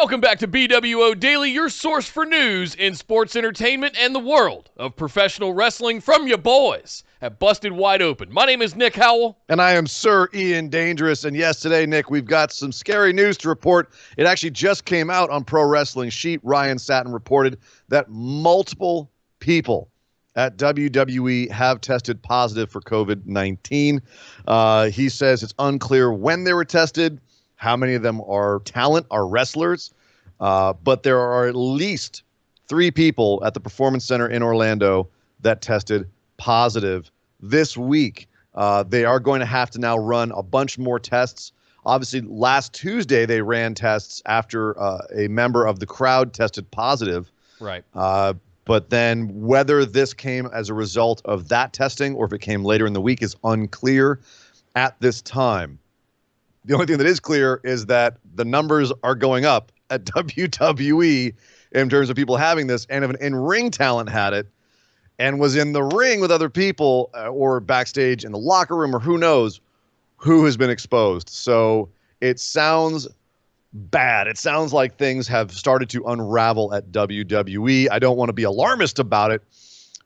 Welcome back to BWO Daily, your source for news in sports entertainment and the world of professional wrestling from your boys at Busted Wide Open. My name is Nick Howell. And I am Sir Ian Dangerous. And yes, today, Nick, we've got some scary news to report. It actually just came out on Pro Wrestling Sheet. Ryan Satin reported that multiple people at WWE have tested positive for COVID-19. He says it's unclear when they were tested, how many of them are talent, are wrestlers, but there are at least 3 people at the Performance Center in Orlando that tested positive this week. They are going to have to now run a bunch more tests. Obviously, last Tuesday, they ran tests after a member of the crowd tested positive. Right. But then whether this came as a result of that testing or if it came later in the week is unclear at this time. The only thing that is clear is that the numbers are going up at WWE in terms of people having this. And if an in-ring talent had it and was in the ring with other people or backstage in the locker room or who knows who has been exposed. So it sounds bad. It sounds like things have started to unravel at WWE. I don't want to be alarmist about it,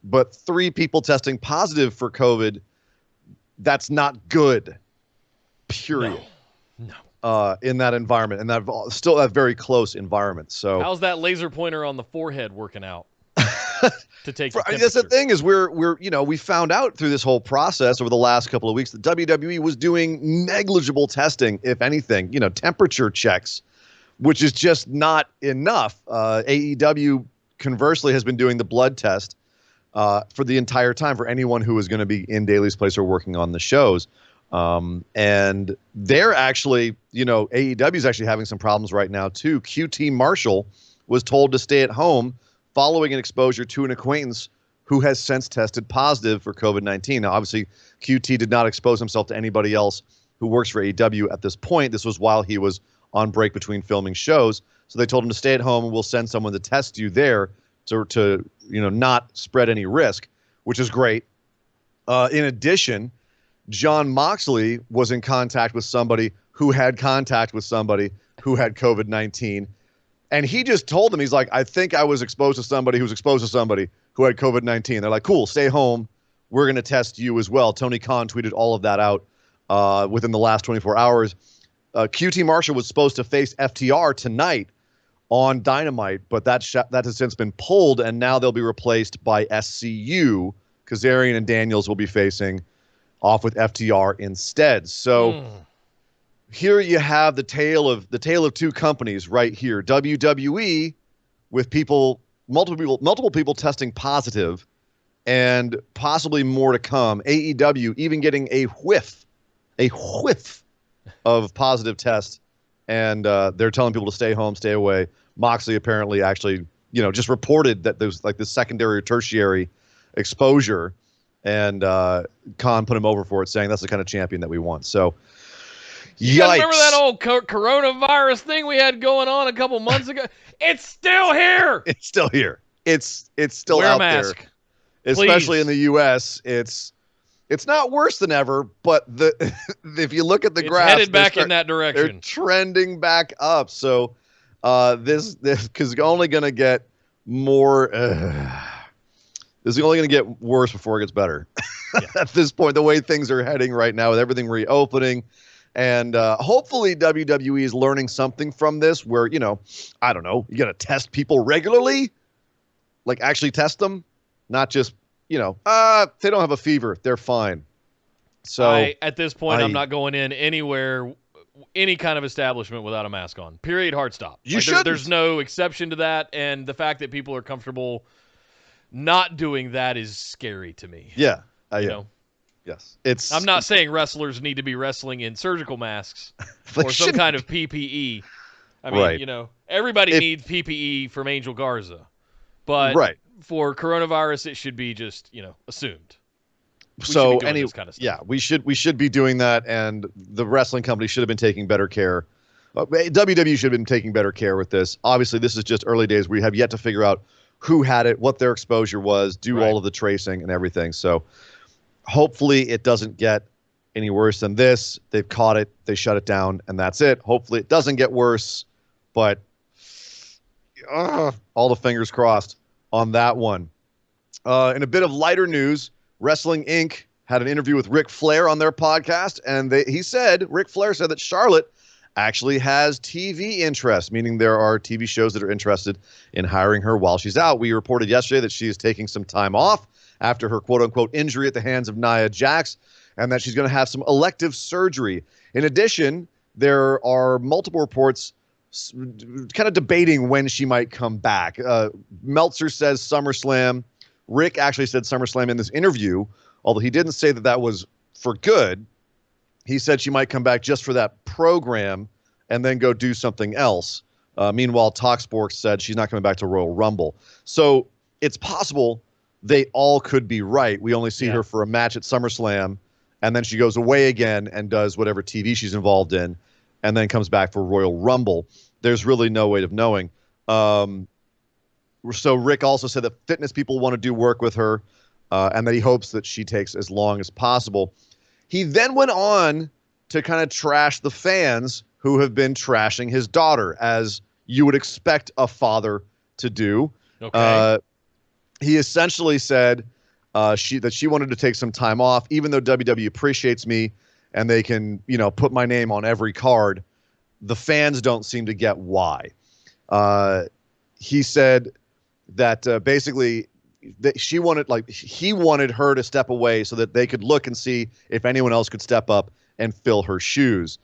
but 3 people testing positive for COVID, that's not good, period. No. In that environment, and that still that very close environment. So how's that laser pointer on the forehead working out? To take the that's the thing is we found out through this whole process over the last couple of weeks that WWE was doing negligible testing, if anything, temperature checks, which is just not enough. AEW conversely has been doing the blood test for the entire time for anyone who is going to be in Daily's place or working on the shows. And they're actually, AEW is actually having some problems right now too. QT Marshall was told to stay at home following an exposure to an acquaintance who has since tested positive for COVID-19. Now, obviously, QT did not expose himself to anybody else who works for AEW at this point. This was while he was on break between filming shows. So they told him to stay at home and we'll send someone to test you there to not spread any risk, which is great. In addition, Jon Moxley was in contact with somebody who had contact with somebody who had COVID-19. And he just told them, he's like, I think I was exposed to somebody who was exposed to somebody who had COVID-19. They're like, cool, stay home. We're going to test you as well. Tony Khan tweeted all of that out within the last 24 hours. QT Marshall was supposed to face FTR tonight on Dynamite, but that has since been pulled, and now they'll be replaced by SCU. Kazarian and Daniels will be facing off with FTR instead. So here you have the tale of 2 companies right here. WWE with multiple people testing positive and possibly more to come. AEW even getting a whiff of positive tests, and they're telling people to stay home, stay away. Moxley apparently actually, just reported that there's like this secondary or tertiary exposure, and Khan put him over for it, saying that's the kind of champion that we want. So, you guys remember that old coronavirus thing we had going on a couple months ago? It's still here. It's still here. It's still Wear out a mask, there. Especially in the U.S., it's not worse than ever, but if you look at the graph, headed back in that direction. They're trending back up. So this is only going to get more. This is only going to get worse before it gets better. Yeah. At this point, the way things are heading right now with everything reopening. And hopefully WWE is learning something from this where, I don't know, you got to test people regularly, like actually test them, not just, they don't have a fever, they're fine. So at this point, I'm not going in anywhere, any kind of establishment without a mask on. Period. Hard stop. There's no exception to that. And the fact that people are comfortable not doing that is scary to me. Yeah. Yes. I'm not saying wrestlers need to be wrestling in surgical masks or some kind of PPE. I mean, right. Everybody needs PPE from Angel Garza. But for coronavirus, it should be just, assumed. So kind of yeah, we should be doing that, and the wrestling company should have been taking better care. WWE should have been taking better care with this. Obviously, this is just early days. We have yet to figure out who had it, what their exposure was, do all of the tracing and everything. So hopefully it doesn't get any worse than this. They've caught it, they shut it down, and that's it. Hopefully it doesn't get worse, but all the fingers crossed on that one. In a bit of lighter news, Wrestling Inc. had an interview with Ric Flair on their podcast, and Ric Flair said that Charlotte actually has TV interest, meaning there are TV shows that are interested in hiring her while she's out. We reported yesterday that she is taking some time off after her quote-unquote injury at the hands of Nia Jax, and that she's going to have some elective surgery. In addition, there are multiple reports kind of debating when she might come back. Meltzer says SummerSlam. Rick actually said SummerSlam in this interview, although he didn't say that that was for good. He said she might come back just for that program and then go do something else. Meanwhile, TalkSport said she's not coming back to Royal Rumble. So it's possible they all could be right. We only see her for a match at SummerSlam, and then she goes away again and does whatever TV she's involved in, and then comes back for Royal Rumble. There's really no way of knowing. So Rick also said that fitness people want to do work with her, and that he hopes that she takes as long as possible. He then went on to kind of trash the fans who have been trashing his daughter, as you would expect a father to do. Okay. He essentially said that she wanted to take some time off, even though WWE appreciates me and they can, put my name on every card. The fans don't seem to get why. He said that basically that he wanted her to step away so that they could look and see if anyone else could step up and fill her shoes.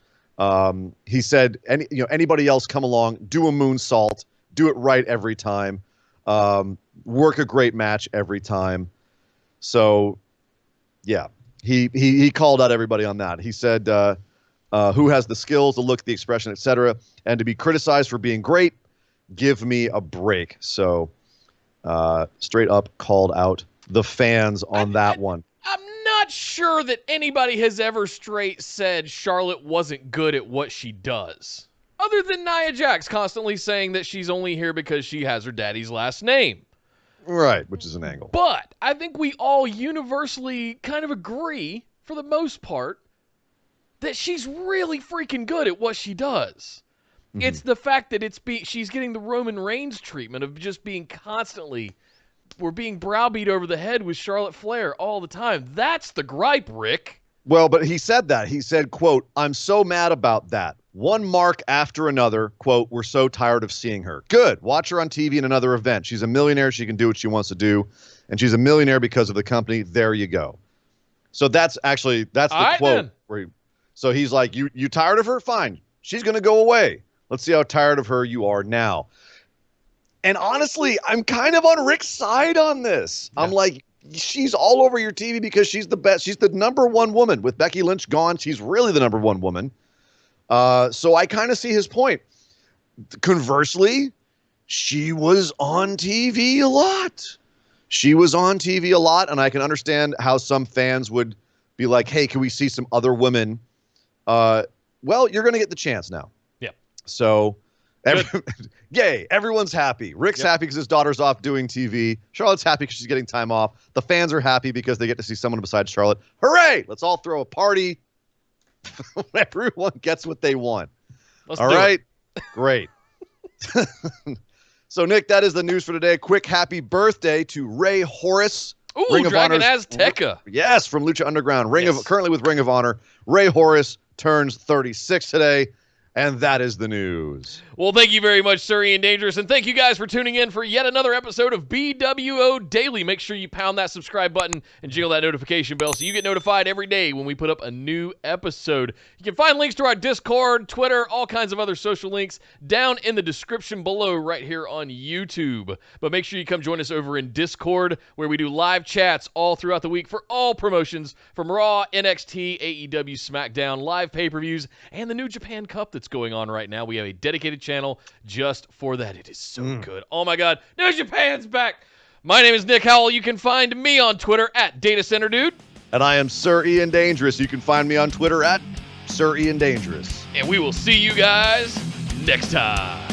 He said, anybody else come along, do a moonsault, do it right every time, work a great match every time. So, yeah, he called out everybody on that. He said, who has the skills, the look, the expression, etc., and to be criticized for being great, give me a break. So, straight up called out the fans on that one. I'm not sure that anybody has ever straight said Charlotte wasn't good at what she does, other than Nia Jax constantly saying that she's only here because she has her daddy's last name. Right, which is an angle. But I think we all universally kind of agree, for the most part, that she's really freaking good at what she does. Mm-hmm. It's the fact that she's getting the Roman Reigns treatment of just being we're being browbeat over the head with Charlotte Flair all the time. That's the gripe, Rick. Well, but he said that. He said, quote, I'm so mad about that. One mark after another, quote, we're so tired of seeing her. Good. Watch her on TV in another event. She's a millionaire. She can do what she wants to do. And she's a millionaire because of the company. There you go. So that's the quote. So he's like, you tired of her? Fine. She's going to go away. Let's see how tired of her you are now. And honestly, I'm kind of on Rick's side on this. Yeah. I'm like, she's all over your TV because she's the best. She's the number one woman. With Becky Lynch gone, she's really the number one woman. So I kind of see his point. Conversely, she was on TV a lot. And I can understand how some fans would be like, hey, can we see some other women? Well, you're going to get the chance now. Yeah. So, yay, everyone's happy. Rick's happy because his daughter's off doing TV. Charlotte's happy because she's getting time off. The fans are happy because they get to see someone besides Charlotte. Hooray! Let's all throw a party. Everyone gets what they want. All right? Great. So, Nick, that is the news for today. Quick happy birthday to Ray Horus. Ooh, Ring Dragon of Honor's, Azteca. Yes, from Lucha Underground. Currently with Ring of Honor. Ray Horus turns 36 today. And that is the news. Well, thank you very much, Sir Ian Dangerous, and thank you guys for tuning in for yet another episode of BWO Daily. Make sure you pound that subscribe button and jingle that notification bell so you get notified every day when we put up a new episode. You can find links to our Discord, Twitter, all kinds of other social links down in the description below right here on YouTube. But make sure you come join us over in Discord, where we do live chats all throughout the week for all promotions from Raw, NXT, AEW, SmackDown, live pay-per-views, and the New Japan Cup that's going on right now. We have a dedicated channel just for that. It is so good. Oh my God, New Japan's back. My name is Nick Howell. You can find me on Twitter at DataCenterDude. And I am Sir Ian Dangerous. You can find me on Twitter at Sir Ian Dangerous. And we will see you guys next time.